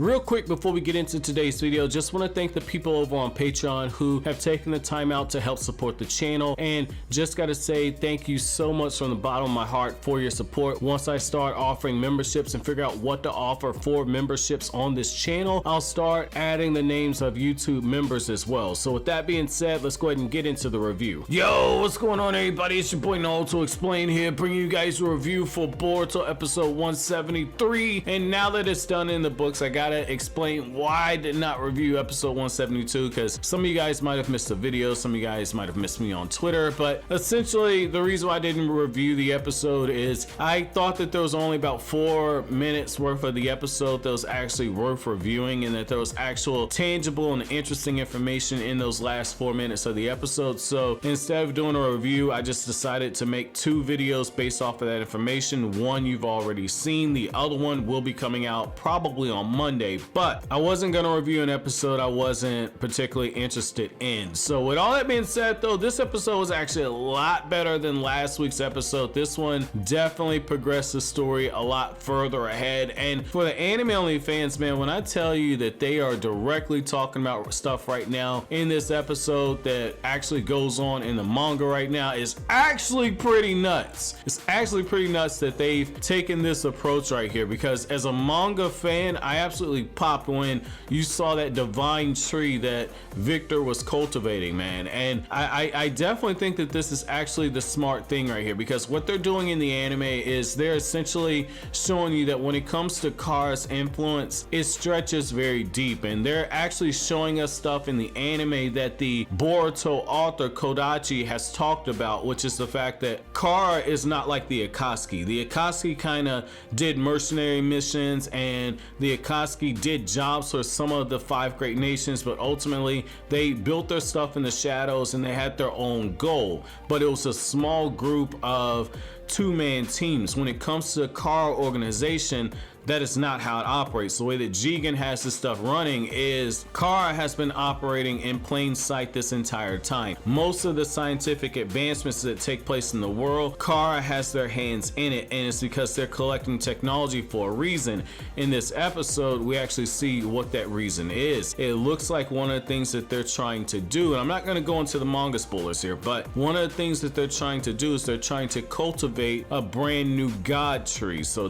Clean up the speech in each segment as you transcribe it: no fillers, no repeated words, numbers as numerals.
Real quick before we get into today's video, just want to thank the people over on Patreon who have taken the time out to help support the channel, and just got to say thank you so much from the bottom of my heart for your support. Once I start offering memberships and figure out what to offer for memberships on this channel, I'll start adding the names of YouTube members as well. So with that being said, let's go ahead and get into the review. Yo, what's going on everybody? It's your boy Naruto Explain here, bringing you guys a review for Boruto episode 173. And now that it's done in the books, I gotta explain why I did not review episode 172, because some of you guys might have missed the video, some of you guys might have missed me on Twitter, but essentially the reason why I didn't review the episode is I thought that there was only about 4 minutes worth of the episode that was actually worth reviewing, and that there was actual tangible and interesting information in those last 4 minutes of the episode. So instead of doing a review, I just decided to make 2 videos based off of that information. One you've already seen, the other one will be coming out probably on Monday, but I wasn't gonna review an episode I wasn't particularly interested in. So with all that being said though, this episode was actually a lot better than last week's episode. This one definitely progressed the story a lot further ahead, and for the anime only fans, man, when I tell you that they are directly talking about stuff right now in this episode that actually goes on in the manga right now, is actually pretty nuts. It's actually pretty nuts that they've taken this approach right here, because as a manga fan, I absolutely popped when you saw that divine tree that Victor was cultivating, man. And I definitely think that this is actually the smart thing right here, because what they're doing in the anime is they're essentially showing you that when it comes to Kara's influence, it stretches very deep, and they're actually showing us stuff in the anime that the Boruto author Kodachi has talked about, which is the fact that Kara is not like the Akatsuki. The Akatsuki kind of did mercenary missions, and the Akatsuki did jobs for some of the 5 great nations, but ultimately they built their stuff in the shadows and they had their own goal, but it was a small group of 2-man teams. When it comes to the Kara organization, that is not how it operates. The way that Jigen has this stuff running is Kara has been operating in plain sight this entire time. Most of the scientific advancements that take place in the world, Kara has their hands in it, and it's because they're collecting technology for a reason. In this episode, we actually see what that reason is. It looks like one of the things that they're trying to do, and I'm not going to go into the manga spoilers here, but one of the things that they're trying to do is they're trying to cultivate a brand new god tree. So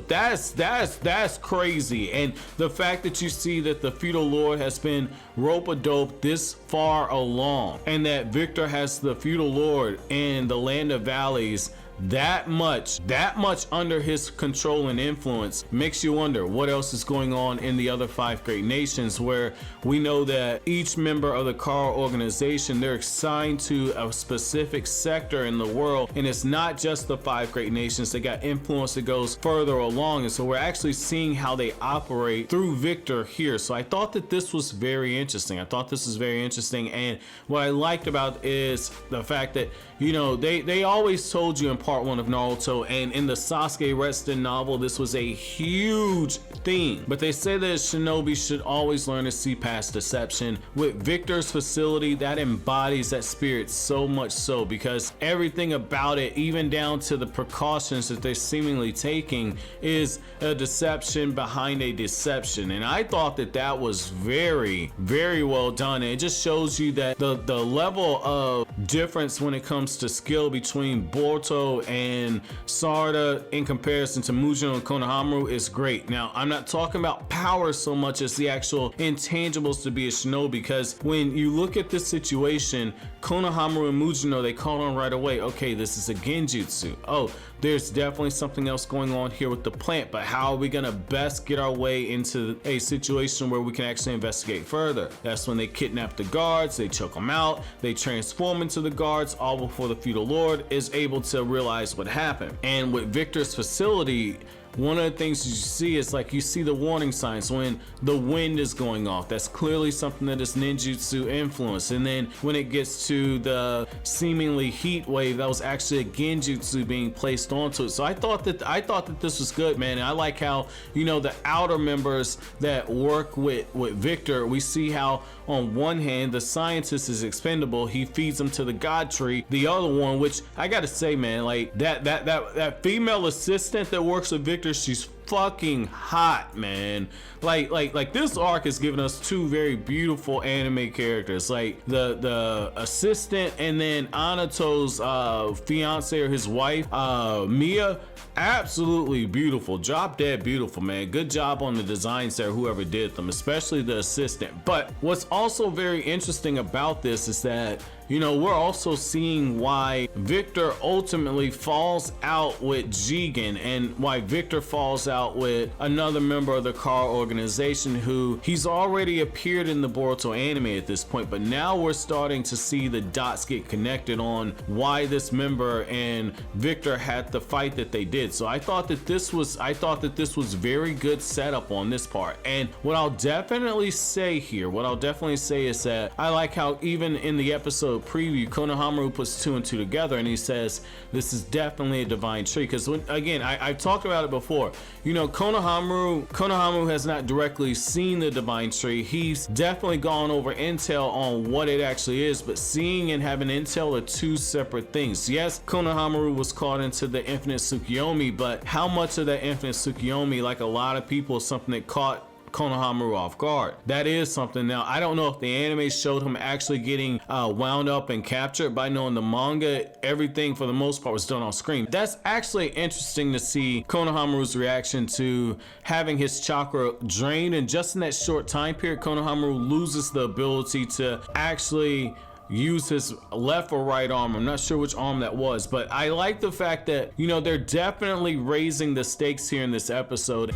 that's crazy. And the fact that you see that the Feudal Lord has been rope-a-dope this far along, and that Victor has the Feudal Lord in the Land of Valleys that much under his control and influence, makes you wonder what else is going on in the other 5 great nations, where we know that each member of the Kara organization, they're assigned to a specific sector in the world, and it's not just the 5 great nations. They got influence that goes further along, and so we're actually seeing how they operate through Victor here. So I thought that this was very interesting. And what I liked about it is the fact that, you know, they always told you in part 1 of Naruto, and in the Sasuke Redstone novel, this was a huge theme, but they say that shinobi should always learn to see past deception. With Victor's facility, that embodies that spirit so much so, because everything about it, even down to the precautions that they're seemingly taking, is a deception behind a deception. And I thought that that was very, very well done. And it just shows you that the level of difference when it comes to skill between Boruto and Sarada in comparison to Mugino and Konohamaru is great. Now, I'm not talking about power so much as the actual intangibles to be a shinobi, because when you look at this situation, Konohamaru and Mugino, they caught on right away, okay, this is a genjutsu. Oh, there's definitely something else going on here with the plant, but how are we gonna best get our way into a situation where we can actually investigate further? That's when they kidnap the guards, they choke them out, they transform into the guards, all before the Feudal Lord is able to realize what happened. And with Victor's facility, one of the things you see is, like, you see the warning signs when the wind is going off. That's clearly something that is ninjutsu influence. And then when it gets to the seemingly heat wave, that was actually a genjutsu being placed onto it. So I thought that this was good, man. And I like how, you know, the outer members that work with Victor, we see how on one hand the scientist is expendable, he feeds them to the god tree. The other one, which I gotta say, man, like that female assistant that works with Victor, she's fucking hot, man. Like this arc has given us two very beautiful anime characters, like the assistant and then Anato's fiance or his wife, Mia. Absolutely beautiful, drop dead beautiful, man. Good job on the designs there, whoever did them, especially the assistant. But what's also very interesting about this is that, you know, we're also seeing why Victor ultimately falls out with Jigen, and why Victor falls out with another member of the car organization who he's already appeared in the Boruto anime at this point, but now we're starting to see the dots get connected on why this member and Victor had the fight that they did. So I thought that this was very good setup on this part. And what I'll definitely say is that I like how even in the episode preview, Konohamaru puts two and two together and he says this is definitely a divine tree, because again, I've talked about it before, you know, Konohamaru has not directly seen the divine tree. He's definitely gone over intel on what it actually is, but seeing and having intel are two separate things. Yes, Konohamaru was caught into the infinite Tsukiyomi, but how much of that infinite Tsukiyomi, like a lot of people, is something that caught Konohamaru off guard? That is something. Now, I don't know if the anime showed him actually getting wound up and captured, but I know in the manga, everything for the most part was done on screen. That's actually interesting to see Konohamaru's reaction to having his chakra drained, and just in that short time period, Konohamaru loses the ability to actually use his left or right arm. I'm not sure which arm that was, but I like the fact that, you know, they're definitely raising the stakes here in this episode.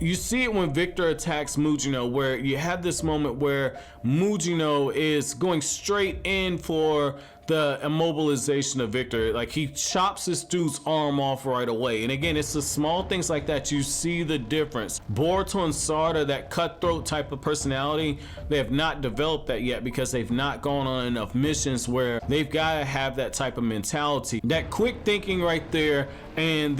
You see it when Victor attacks Mugino, where you have this moment where Mugino is going straight in for the immobilization of Victor. Like, he chops this dude's arm off right away. And again, it's the small things like that you see the difference. Boruto and Sarada, that cutthroat type of personality, they have not developed that yet because they've not gone on enough missions where they've got to have that type of mentality. That quick thinking right there, and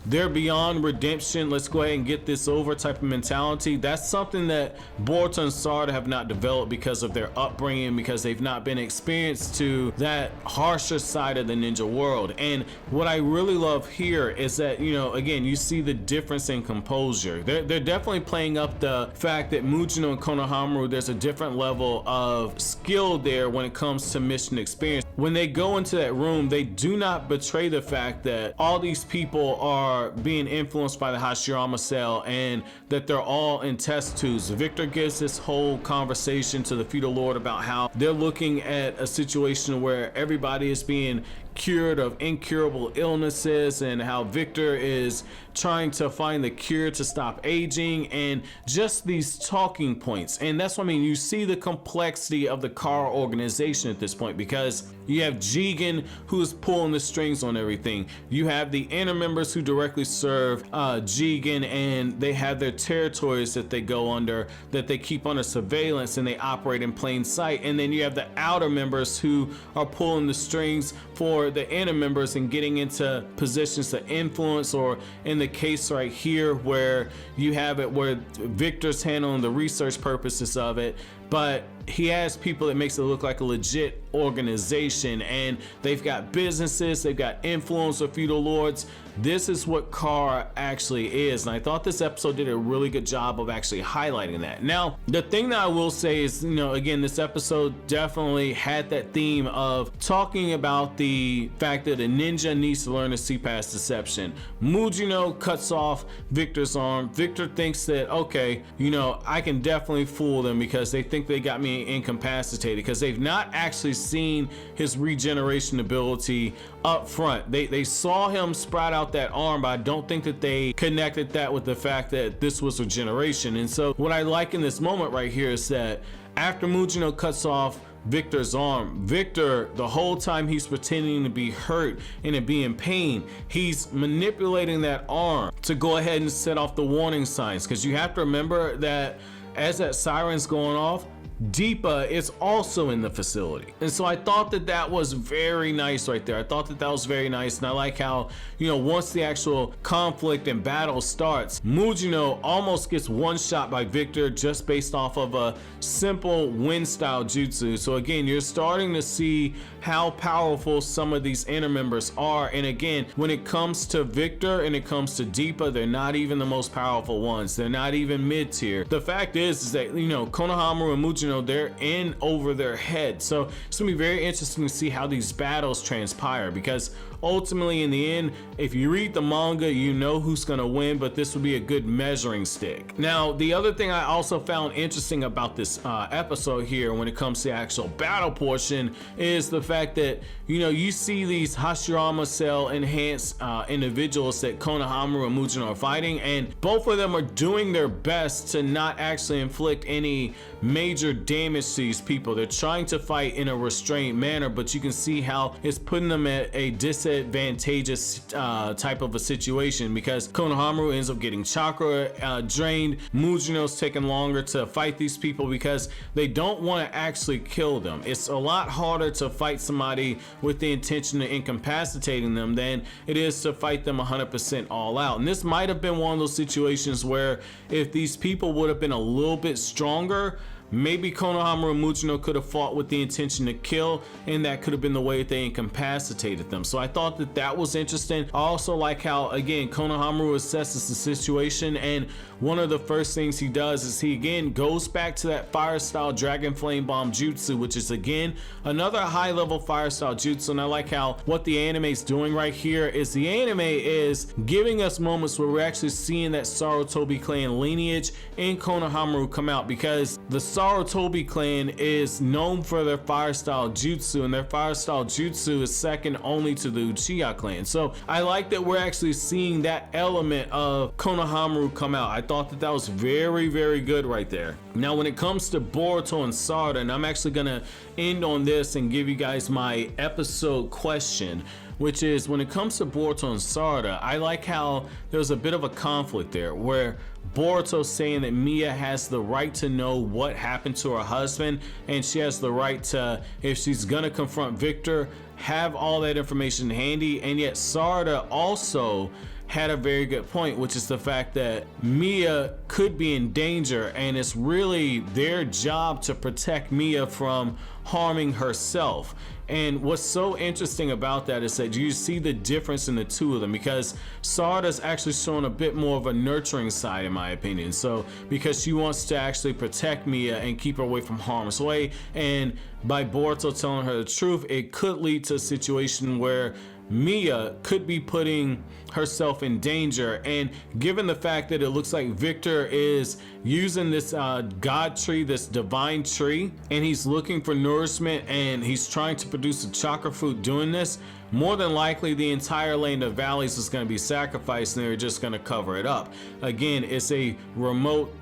they're beyond redemption, let's go ahead and get this over type of mentality. That's something that Boruto and Sarada have not developed because of their upbringing, because they've not been experienced to that harsher side of the ninja world. And what I really love here is that, you know, again, you see the difference in composure. They're definitely playing up the fact that Mugino and Konohamaru, there's a different level of skill there when it comes to mission experience. When they go into that room, they do not betray the fact that all these people are being influenced by the Hashirama cell and that they're all in test tubes. Victor gives this whole conversation to the Feudal Lord about how they're looking at a situation where everybody is being cured of incurable illnesses, and how Victor is trying to find the cure to stop aging, and just these talking points. And that's what I mean, you see the complexity of the car organization at this point, because you have Jigen who's pulling the strings on everything. You have the inner members who directly serve Jigen, and they have their territories that they go under, that they keep under surveillance, and they operate in plain sight. And then you have the outer members who are pulling the strings for the inner members and getting into positions to influence, or in the case right here where you have it where Victor's handling the research purposes of it, but he has people that makes it look like a legit organization, and they've got businesses, they've got influence with feudal lords. This is what Car actually is, and I thought this episode did a really good job of actually highlighting that. Now, the thing that I will say is, you know, again, this episode definitely had that theme of talking about the fact that a ninja needs to learn to see past deception. Mugino cuts off Victor's arm. Victor thinks that, okay, you know, I can definitely fool them because they think they got me incapacitated, because they've not actually seen his regeneration ability up front. They saw him sprout out that arm, but I don't think that they connected that with the fact that this was regeneration. And so what I like in this moment right here is that after Mugino cuts off Victor's arm, Victor, the whole time he's pretending to be hurt and to be in pain, he's manipulating that arm to go ahead and set off the warning signs, because you have to remember that as that siren's going off, Deepa is also in the facility. And so I thought that that was very nice right there. I thought that that was very nice. And I like how, you know, once the actual conflict and battle starts, Mugino almost gets one shot by Victor just based off of a simple wind style jutsu. So again, you're starting to see how powerful some of these inner members are. And again, when it comes to Victor and it comes to Deepa, they're not even the most powerful ones. They're not even mid tier. The fact is that, you know, Konohamaru and Mugino, they're in over their head. So it's gonna be very interesting to see how these battles transpire, because ultimately in the end, if you read the manga, you know who's gonna win, but this would be a good measuring stick. Now, the other thing I also found interesting about this episode here when it comes to the actual battle portion is the fact that, you know, you see these Hashirama cell enhanced individuals that Konohamaru and Mugino are fighting, and both of them are doing their best to not actually inflict any major damage to these people. They're trying to fight in a restrained manner, but you can see how it's putting them at a disadvantageous type of a situation, because Konohamaru ends up getting chakra drained. Mugino's taking longer to fight these people because they don't want to actually kill them. It's a lot harder to fight somebody with the intention of incapacitating them than it is to fight them 100% all out. And this might have been one of those situations where if these people would have been a little bit stronger, maybe Konohamaru and Mugino could have fought with the intention to kill, and that could have been the way that they incapacitated them. So I thought that that was interesting. I also like how, again, Konohamaru assesses the situation, and one of the first things he does is he again goes back to that fire style dragon flame bomb jutsu, which is again another high level fire style jutsu. And I like how what the anime is doing right here is the anime is giving us moments where we're actually seeing that Sarutobi clan lineage in Konohamaru come out, because the Sarutobi clan is known for their fire style jutsu, and their fire style jutsu is second only to the Uchiha clan. So I like that we're actually seeing that element of Konohamaru come out. I thought that that was very, very good right there. Now, when it comes to Boruto and Sarada, and I'm actually gonna end on this and give you guys my episode question, which is when it comes to Boruto and Sarada, I like how there's a bit of a conflict there where Boruto's saying that Mia has the right to know what happened to her husband, and she has the right to, if she's gonna confront Victor, have all that information handy. And yet Sarada also had a very good point, which is the fact that Mia could be in danger, and it's really their job to protect Mia from harming herself. And what's so interesting about that is that you see the difference in the two of them, because Sarada's actually showing a bit more of a nurturing side, in my opinion. So because she wants to actually protect Mia and keep her away from harm's way, and by Boruto telling her the truth, it could lead to a situation where Mia could be putting herself in danger. And given the fact that it looks like Victor is using this god tree, this divine tree, and he's looking for nourishment, and he's trying to produce a chakra fruit doing this, more than likely the entire land of valleys is going to be sacrificed, and they're just going to cover it up. Again, it's a remote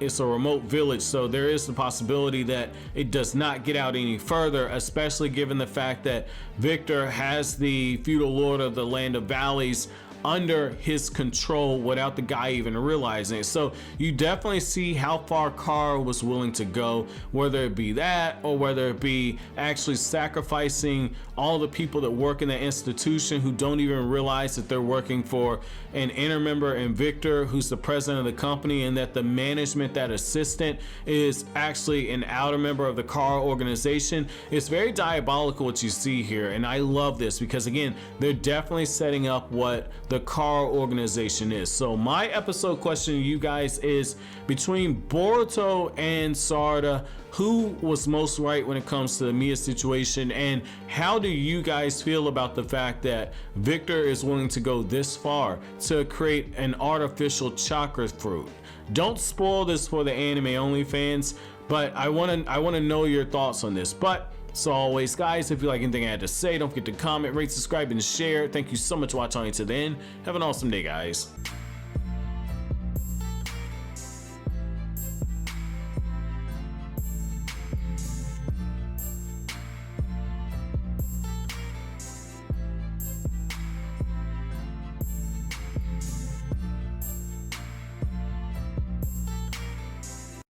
village, so there is the possibility that it does not get out any further, especially given the fact that Victor has the Feudal Lord of the land of valleys under his control without the guy even realizing it. So you definitely see how far Kara was willing to go, whether it be that or whether it be actually sacrificing all the people that work in the institution who don't even realize that they're working for an inner member in Victor, who's the president of the company, and that the management, that assistant, is actually an outer member of the Kara organization. It's very diabolical what you see here, and I love this because again, they're definitely setting up what the Kara organization is. So my episode question to you guys is, between Boruto and Sarada, who was most right when it comes to the Mia situation, and how do you guys feel about the fact that Victor is willing to go this far to create an artificial chakra fruit? Don't spoil this for the anime only fans, but I want to know your thoughts on this. But so always, guys, if you like anything I had to say, don't forget to comment, rate, subscribe, and share. Thank you so much for watching until then. Have an awesome day, guys.